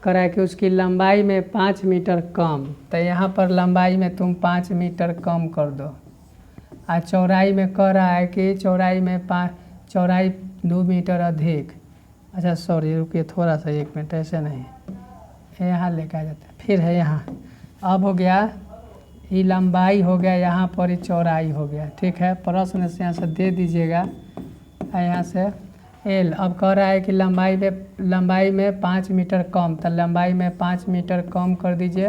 कह रहा है कि उसकी लंबाई में 5 मीटर कम, तो यहाँ पर लंबाई में तुम 5 मीटर कम कर दो, और चौड़ाई में कह रहा है कि चौड़ाई 2 मीटर अधिक। अच्छा सॉरी, रुकिए थोड़ा सा, 1 मिनट, ऐसे नहीं, यहाँ लेकर आ जाता है, फिर है यहाँ। अब हो गया, ये लंबाई हो गया, यहाँ पर ही चौड़ाई हो गया। ठीक है, प्रश्न से यहाँ से दे दीजिएगा, यहाँ से L। अब कह रहा है कि लंबाई में 5 मीटर कम, तो लंबाई में 5 मीटर कम कर दीजिए,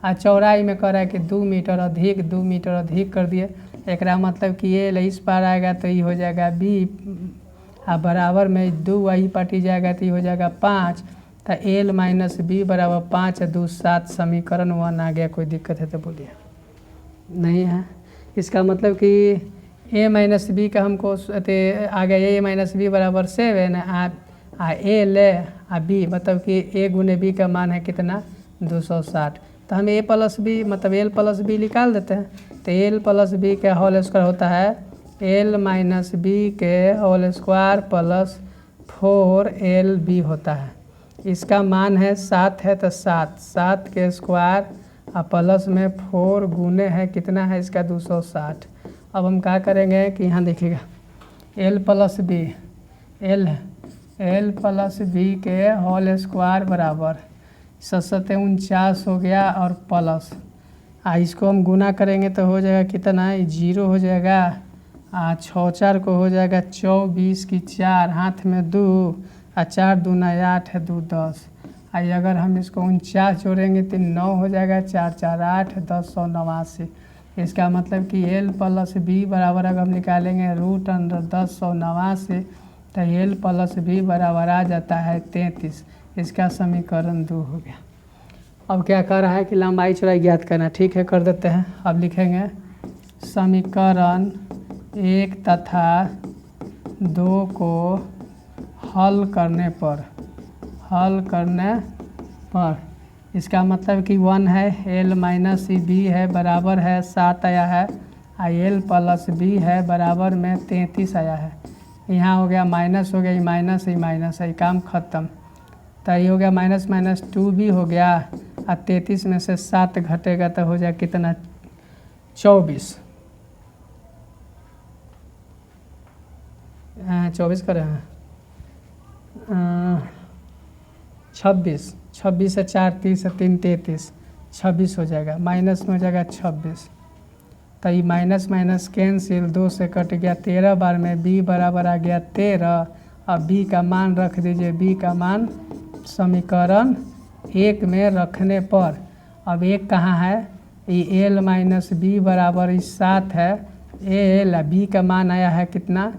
और चौड़ाई में कह रहा है कि 2 मीटर अधिक, 2 मीटर अधिक कर दिए। एक मतलब कि L इस पार आएगा तो ये हो जाएगा B, और बराबर में 2 वही पटी जाएगा तो ये हो जाएगा 5, तो L - B बराबर 5 2 7 समीकरण 1 आ गया। कोई दिक्कत है तो बोलिए। नहीं है, इसका मतलब कि A - B का हमको आ गया, A - B बराबर 7, आ L आ B, मतलब कि A गुने B का मान है कितना, 260। तो हम A + B मतलब L + B निकाल देते हैं, तो L + B के होल स्क्वायर होता है L - B के होल स्क्वायर प्लस 4LB होता है। इसका मान है 7 है तो 7 के स्क्वायर और प्लस में 4 गुने है कितना है इसका 260। अब हम क्या करेंगे कि यहाँ देखिएगा, L + B के होल स्क्वायर बराबर 749 हो गया, और प्लस इसको हम गुना करेंगे तो हो जाएगा कितना, 0 हो जाएगा, 6 4 को हो जाएगा 24 की 4 हाथ में 2, 4 दूना 8 है 2 10। अगर हम इसको 49 जोड़ेंगे तो 9 हो जाएगा, 4 4 8 10 189। इसका मतलब कि L + B बराबर अगर हम निकालेंगे √10 तो L + B बराबर आ जाता है 33। इसका समीकरण 2 हो गया। अब क्या कर रहा है कि लंबाई चौड़ाई ज्ञात करना। ठीक है, कर देते हैं। अब लिखेंगे समीकरण 1 तथा 2 को हल करने पर इसका मतलब कि 1 है, L - B है बराबर है 7 आया है, L + B है बराबर में 33 आया है। यहाँ हो गया माइनस, हो गया ये माइनस है, काम ख़त्म। तो ये हो गया -2B हो गया, और 33 में से 7 घटेगा तो हो जाए कितना, 24। 24 कर रहे हैं, 26 से 4 30 से 3 33, 26 हो जाएगा, माइनस में हो जाएगा 26। तो ये माइनस कैंसिल, 2 से कट गया, 13 बार में B बराबर आ गया 13। अब B का मान रख दीजिए, B का मान समीकरण 1 में रखने पर, अब 1 कहाँ है, ये L - B बराबर 7 है, L B का मान आया है कितना,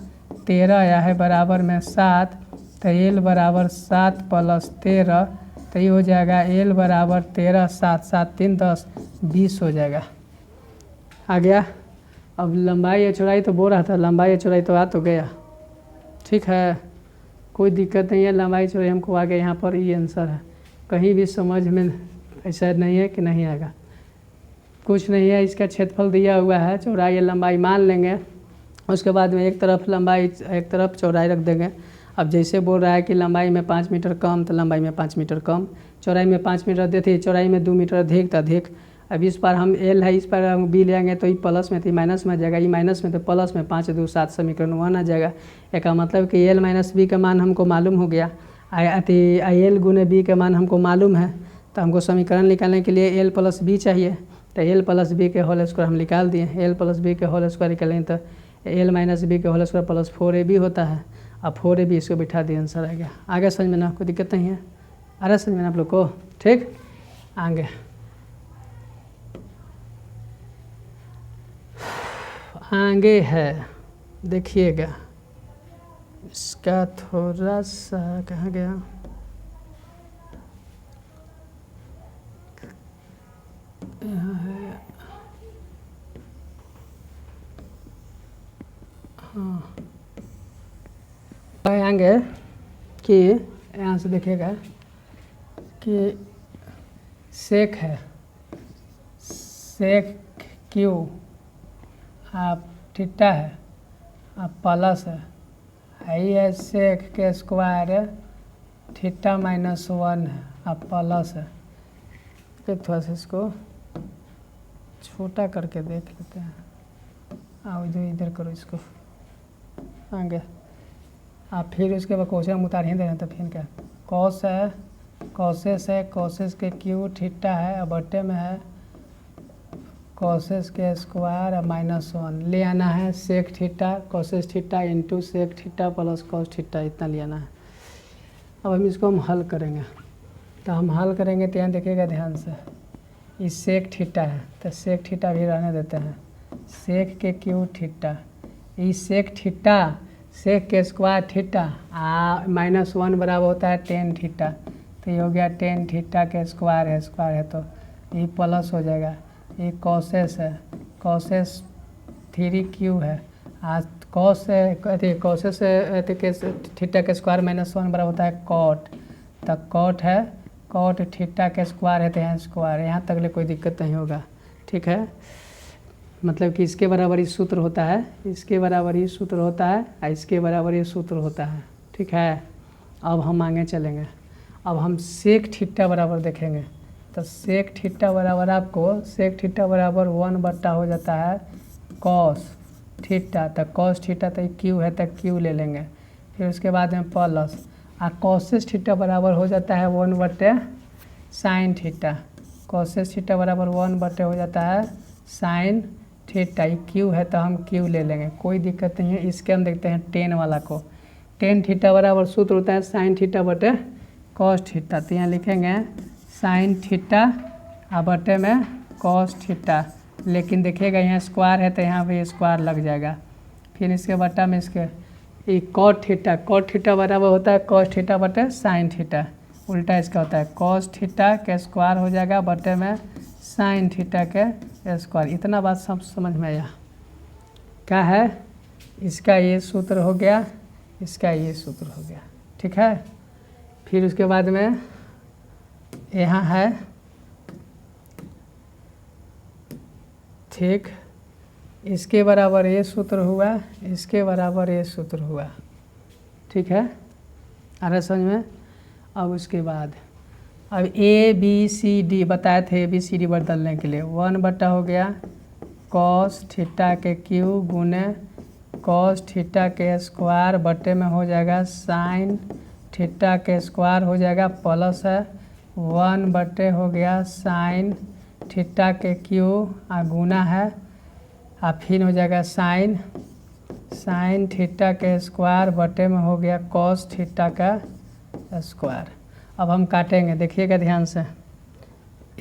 13 आया है बराबर में 7, तो L बराबर 7 + 13, तो ये हो जाएगा L बराबर 13 7 7 3 10 20 हो जाएगा। आ गया। अब लंबाई या चौड़ाई तो बोल रहा था, लंबाई या चौड़ाई तो आ तो गया। ठीक है, कोई दिक्कत नहीं है, लंबाई चौड़ाई हमको आ गया, यहाँ पर ये आंसर है। कहीं भी समझ में ऐसा नहीं है कि नहीं आएगा, कुछ नहीं है। इसका क्षेत्रफल दिया हुआ है, चौड़ाई या लंबाई मान लेंगे, उसके बाद में एक तरफ लंबाई एक तरफ चौड़ाई रख देंगे। अब जैसे बोल रहा है कि लंबाई में 5 मीटर कम तो लंबाई में 5 मीटर कम, चौड़ाई में 5 मीटर देते, चौड़ाई में 2 मीटर अधिक तो अधिक। अब इस पर हम एल है, इस पर हम बी ले आएंगे तो ये प्लस में तो माइनस में आ जाएगा, ये माइनस में तो प्लस में, 5 2 7 समीकरण 1 आ जाएगा। एक का मतलब कि एल माइनस बी का मान हमको मालूम हो गया, आई एल गुने बी का मान हमको मालूम है। तो हमको समीकरण निकालने के लिए एल प्लस बी चाहिए, तो एल प्लस बी के होल स्क्वायर हम निकाल दिए। एल प्लस बी के होल स्क्वायर निकालेंगे तो एल माइनस बी के होल स्क्वायर प्लस 4ab होता है। अब 4ab इसको बिठा दिए, आंसर आ गया। आगे समझ में ना, कोई दिक्कत नहीं है, आ रहा समझ में आप लोग को? ठीक, आगे आगे है, देखिएगा इसका थोड़ा सा कहाँ गया, यहाँ है, हाँ आएंगे कि यहाँ से देखिएगा कि सेक है, सेक क्यू आप थीटा है, आप प्लस है सेक के स्क्वायर थीटा माइनस 1 है, आप प्लस है। फिर थोड़ा सा इसको छोटा करके देख लेते हैं, आओ इधर करो इसको आगे। आप फिर उसके बाद क्वेश्चन हम उतार ही दे रहे हैं, तो फिर क्या कॉस है, कॉसेस है, कॉसेस के क्यू थीटा है, अब बट्टे में है कॉसेस के स्क्वायर और -1 ले आना है, sec theta cosec theta into sec theta plus cos theta, इतना ले आना है। अब हम इसको हम हल करेंगे, तो हम हल करेंगे तो यहाँ देखिएगा ध्यान से, ये सेक थीटा है तो सेक थीटा भी रहने देते हैं, सेक के क्यू थीटा, ये सेक थीटा सेक के स्क्वायर थीटा -1 बराबर होता है टेन थीटा, तो ये हो गया टेन थीटा के स्क्वायर है तो ये प्लस हो जाएगा। ये कॉसेस है, कॉसेस 3q है, आज कॉस अथी कॉसेस के थीटा के स्क्वायर -1 बराबर होता है कॉट, तो कॉट है, कॉट थीटा के स्क्वायर है तो यहाँ स्क्वायर, यहाँ तक ले कोई दिक्कत नहीं होगा। ठीक है, मतलब कि इसके बराबर ही सूत्र होता है, इसके बराबर ही सूत्र होता है और इसके बराबर ही सूत्र होता है। ठीक है, अब हम आगे चलेंगे, अब हम सेक थीटा बराबर देखेंगे, तो सेक थीटा बराबर आपको सेक थीटा बराबर 1 बट्टा हो जाता है कॉस थीटा, तो कॉस थीटा तो क्यू है तो क्यू ले लेंगे, फिर उसके बाद में प्लस कॉसेस थीटा बराबर हो जाता है 1 बट्टे साइन थीटा, कॉसेस थीटा बराबर 1 बट्टे हो जाता है साइन थीटा, ये क्यू है तो हम क्यू ले लेंगे, कोई दिक्कत नहीं है। इसके हम देखते हैं टेन वाला को, टेन थीटा बराबर सूत्र होता है साइन थीटा बटे कॉस थीटा, तो यहाँ लिखेंगे साइन थीटा बटे में कॉस थीटा, लेकिन देखिएगा यहाँ स्क्वायर है तो यहाँ पे स्क्वायर लग जाएगा, फिर इसके बटा में इसके ये कॉट थीटा बराबर होता है कॉस थीटा बटे साइन थीटा, उल्टा इसका होता है कॉस थीटा के स्क्वायर हो जाएगा बटे में साइन थीटा के स्क्वायर। इतना बात सब समझ में आया क्या है, इसका ये सूत्र हो गया, इसका ये सूत्र हो गया। ठीक है, फिर उसके बाद में यहाँ है ठीक, इसके बराबर ये सूत्र हुआ, इसके बराबर ये सूत्र हुआ। ठीक है, आ रहा समझ में? अब उसके बाद अब ए बी सी डी बताए थे, ABCD बदलने के लिए 1 बट्टा हो गया कॉस थीटा के क्यू गुने कॉस थीटा के स्क्वायर बटे में हो जाएगा साइन थीटा के स्क्वायर हो जाएगा प्लस है 1 बटे हो गया साइन थीटा के क्यू गुना है फिर हो जाएगा साइन थीटा के स्क्वायर बटे में हो गया कॉस थीटा का स्क्वायर। अब हम काटेंगे, देखिएगा ध्यान से,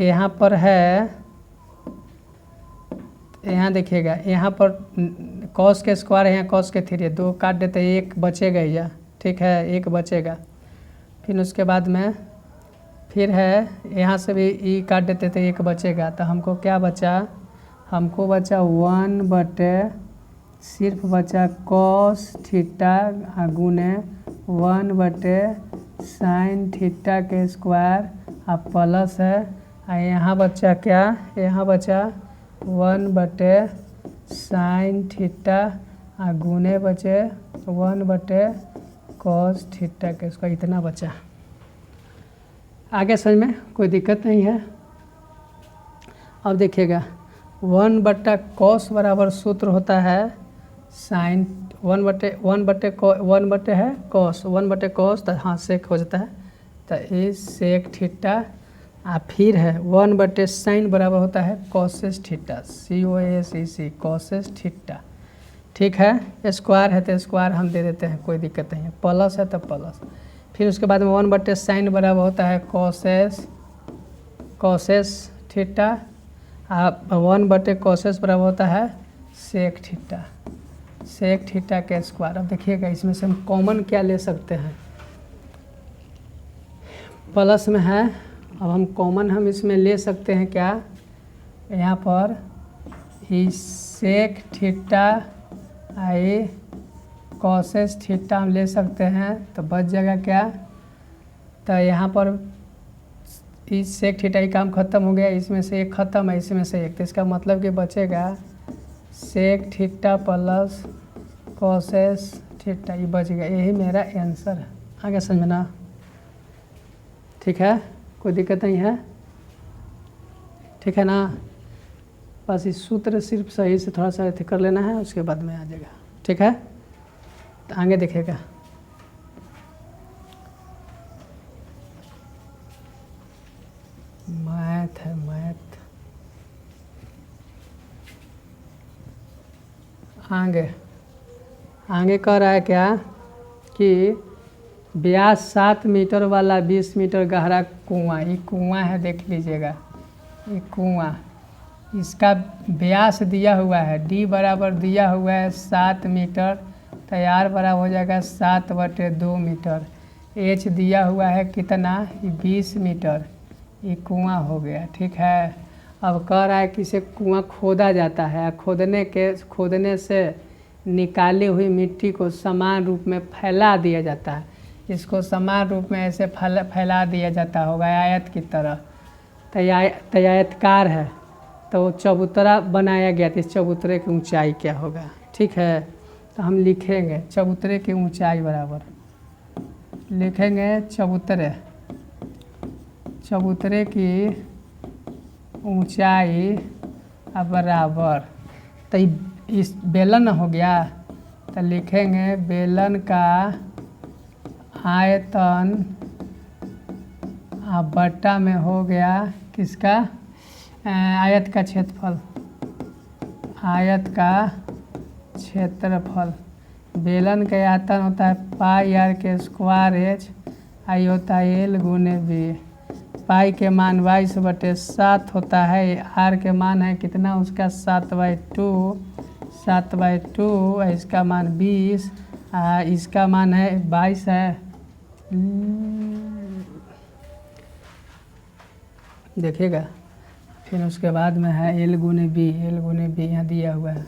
यहाँ पर है, यहाँ देखिएगा यहाँ पर कॉस के स्क्वायर है, यहाँ कॉस के 3 है, 2 काट देते हैं, 1 बचेगा या ठीक है, 1 बचेगा। फिर उसके बाद में फिर है यहाँ से भी ई काट देते तो 1 बचेगा, तो हमको क्या बचा, हमको बचा 1 बटे सिर्फ बचा कॉस थीटा गुने 1 बटे साइन थीटा के स्क्वायर अब प्लस है, यहाँ बचा क्या, यहाँ बचा 1/sin थीटा गुने बचे 1/cos थीटा के, इसका इतना बचा। आगे समझ में कोई दिक्कत नहीं है। अब देखिएगा 1/cos बराबर सूत्र होता है साइन 1/1 है कॉस 1/cos, तो हाँ सेक हो जाता है, तो ये सेक थीटा। फिर है 1/sin बराबर होता है causes theta, COSEC causes theta. ठीक है, स्क्वायर है तो स्क्वायर हम दे देते हैं, कोई दिक्कत नहीं है। प्लस है तो प्लस। फिर उसके बाद में 1/sin बराबर होता है कॉसेस थीटा। 1/cos बराबर होता है सेक थीटा के स्क्वायर। अब देखिएगा इसमें से हम कॉमन क्या ले सकते हैं, प्लस में है, अब हम कॉमन हम इसमें ले सकते हैं क्या, यहाँ पर सेक थीटा आई कॉसेस थीटा हम ले सकते हैं, तो बच जाएगा क्या, तो यहाँ पर इस सेक थीटा ही काम खत्म हो गया, इसमें से एक खत्म है, इसमें से एक, तो इसका मतलब कि बचेगा sec theta plus cosec theta, ये बच गया। यही मेरा आंसर है। आगे समझना, ठीक है, कोई दिक्कत नहीं है, ठीक है ना। बस इस सूत्र सिर्फ सही से थोड़ा सा कर लेना है, उसके बाद में आ जाएगा, ठीक है। तो आगे देखिएगा मैथ है, मैथ आगे कह रहा है क्या कि व्यास 7 मीटर वाला 20 मीटर गहरा कुआं, ये कुआं है, देख लीजिएगा ये कुआं, इसका व्यास दिया हुआ है, D बराबर दिया हुआ है 7 मीटर, तो R बराबर हो जाएगा 7/2 मीटर। H दिया हुआ है कितना, 20 मीटर, ये कुआं हो गया, ठीक है। अब कह रहा है कि इसे कुआं खोदा जाता है, खोदने से निकाली हुई मिट्टी को समान रूप में फैला दिया जाता है। इसको समान रूप में ऐसे फैला दिया जाता होगा आयत की तरह, आयतकार है, तो चबूतरा बनाया गया, तो इस चबूतरे की ऊंचाई क्या होगा, ठीक है। तो हम लिखेंगे चबूतरे की ऊंचाई बराबर, लिखेंगे चबूतरे की ऊंचाई बराबर, तो इस बेलन हो गया, तो लिखेंगे बेलन का आयतन बट्टा में हो गया किसका, आयत का क्षेत्रफल, आयत का क्षेत्रफल। बेलन का आयतन होता है πr के स्क्वायर H, आई होता है L गुने B। पाई के मान 22/7 होता है, R के मान है कितना उसका 7/2, इसका मान 20, इसका मान है 22 है, देखिएगा। फिर उसके बाद में है L गुने B यहाँ दिया हुआ है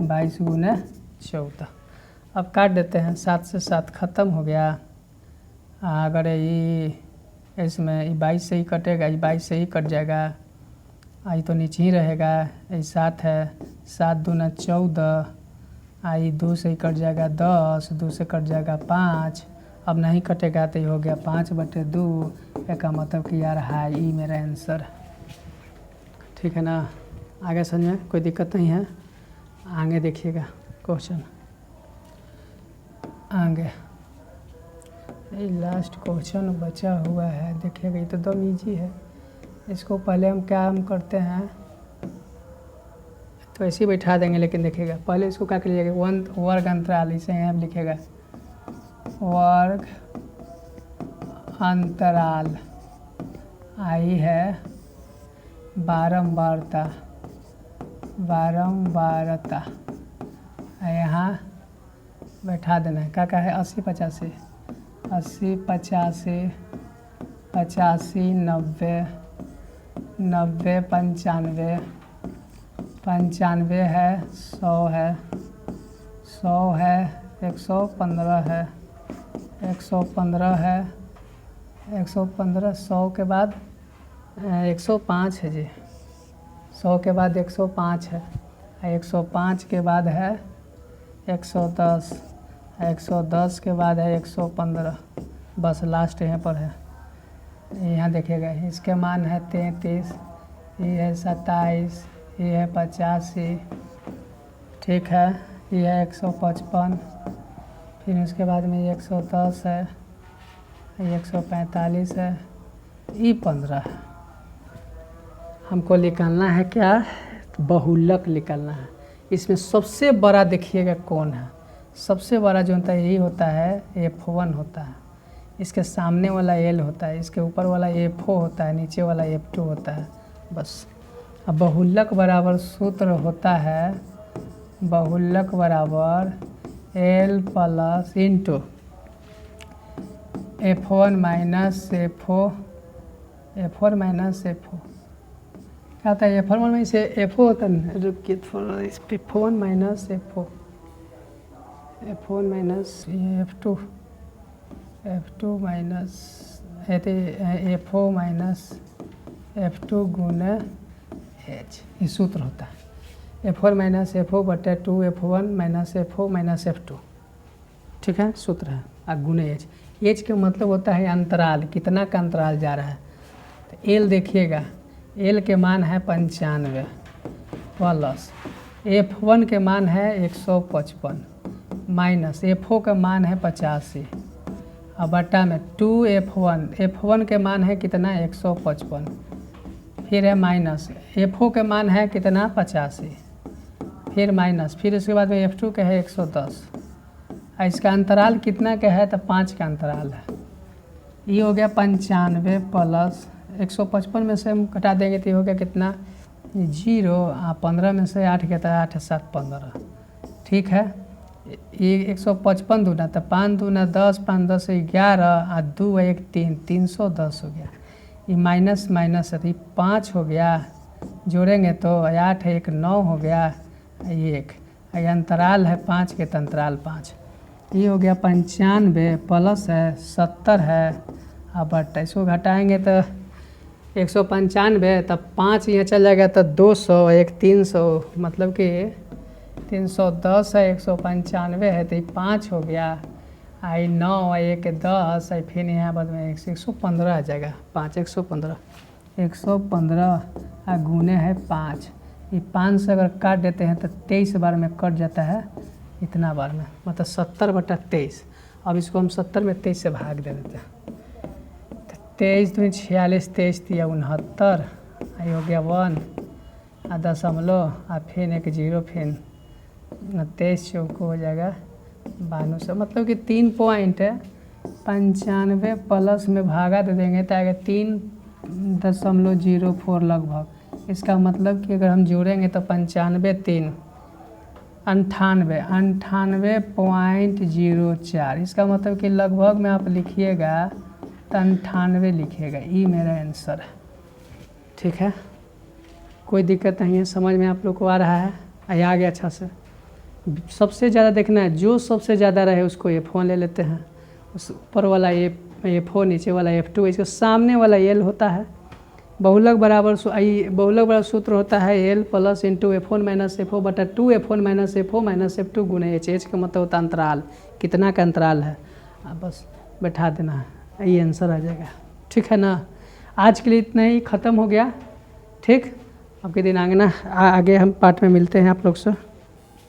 22×14। अब काट देते हैं, 7 से 7 ख़त्म हो गया। अगर ये इसमें 22 से ही कटेगा, ये 22 से ही कट जाएगा, आई तो नीचे ही रहेगा, ये 7 है, 7 दूना 14, आई 2 से ही कट जाएगा 10, 2 से कट जाएगा 5, अब नहीं कटेगा तो ये हो गया 5/2, इसका मतलब कि यार है ये मेरा आंसर, ठीक है ना। आगे समझ में कोई दिक्कत नहीं है। आगे देखिएगा क्वेश्चन, आगे ये लास्ट क्वेश्चन बचा हुआ है, देखिएगा ये तो एकदम ईजी है। इसको पहले हम करते हैं, तो ऐसे ही बैठा देंगे, लेकिन देखिएगा पहले इसको क्या कर लीजिएगा, वर्ग अंतराल, इसे यहाँ लिखेगा वर्ग अंतराल, आई है बारंबारता, यहाँ बैठा देना है, क्या है 80 85, 80 85, 85 90, 90 95, 95 है, 100 है, 100 है, 115 है, 115 है, 115 100 के बाद 105 है जी, 100 के बाद 105 है, 105 के बाद है 110, 110 के बाद है 115, बस लास्ट यहाँ पर है। यहाँ देखिएगा इसके मान है 33, ये है 27, ये है 85, ठीक है, ये है 155, फिर उसके बाद में 110 है, ये 145 है, ये 15 है। हमको निकालना है क्या, बहुलक निकालना है। इसमें सबसे बड़ा देखिएगा कौन है, सबसे बड़ा जो होता है यही होता है F1 होता है, इसके सामने वाला L होता है, इसके ऊपर वाला F4 होता है, नीचे वाला F2 होता है, बस। अब बहुलक बराबर सूत्र होता है, बहुलक बराबर L plus into F1 minus F4, F4 minus F4 क्या होता है, F1 में से F4 होता है, रुकिए थोड़ा, इस पे F1 minus F4, F1 minus F2, F2 minus F4 minus F2 गुना H, ये सूत्र होता है। F4 माइनस F4 बटे 2 F1 minus F4 minus F2, ठीक है, सूत्र है। और गुने H, H का मतलब होता है अंतराल, कितना का अंतराल जा रहा है। तो L देखिएगा, L के मान है 95 प्लस F1 के मान है 155 माइनस F4 का मान है 85 और बटा में 2F1, F1 के मान है कितना 155, फिर है माइनस F4 के मान है कितना 85, फिर माइनस, फिर उसके बाद में F2 का है 110, और इसका अंतराल कितना का है, तो 5 का अंतराल है। ये हो गया 95 प्लस 155 में से हम घटा देंगे तो ये हो गया कितना 0, 15 में से 8 कहता है 8 7 15, ठीक है। ये 155 दूना तो 5 दूना 10, 5 10 11 और 2 1 3, 310 हो गया। ये माइनस माइनस है तो ये 5 हो गया, जोड़ेंगे तो 8 1 9 हो गया, ये 1, ये अंतराल है 5 के, तो अंतराल 5। ये हो गया 95 प्लस है 70 है, अब बट इसको घटाएंगे तो 195, तब 5 यहाँ चल जाएगा तो 200, 1 300, मतलब कि 310 है, 195 है तो ये 5 हो गया, आई 9 1 10, आई फिर यहाँ बाद में 115 आ जाएगा, 5 115, 115 और गुने है 5। ये 5 से अगर काट देते हैं तो 23 बार में कट जाता है, इतना बार में, मतलब 70 बटा 23। अब इसको हम 70 में 23 से भाग दे देते हैं, 23 दूनी 46, 23 दिया 69, ये हो गया 1 और दशमलव और फिर एक 0, फिर 23 चौको हो जाएगा 9200, मतलब कि 3 पॉइंट 95 प्लस में भागा दे देंगे तो आएगा 3.04 लगभग। इसका मतलब कि अगर हम जोड़ेंगे तो 95 3 98.04, इसका मतलब कि लगभग में आप लिखिएगा तो 98 लिखिएगा, ये मेरा आंसर है, ठीक है। कोई दिक्कत नहीं है, समझ में आप लोग को आ रहा है, आ गया अच्छा से। सबसे ज़्यादा देखना है, जो सबसे ज़्यादा रहे उसको F1 ले लेते हैं, उस ऊपर वाला F4, नीचे वाला F2, इसके सामने वाला L होता है। बहुलक बराबर सूत्र होता है L plus into F1 minus F4 बटा 2F1 minus F4 minus F2 गुने H। H का मतलब होता है अंतराल, कितना का अंतराल है, बस बैठा देना है, ये आंसर आ जाएगा, ठीक है ना। आज के लिए इतना ही, ख़त्म हो गया, ठीक। आपके दिन आगे हम पार्ट में मिलते हैं आप लोग से।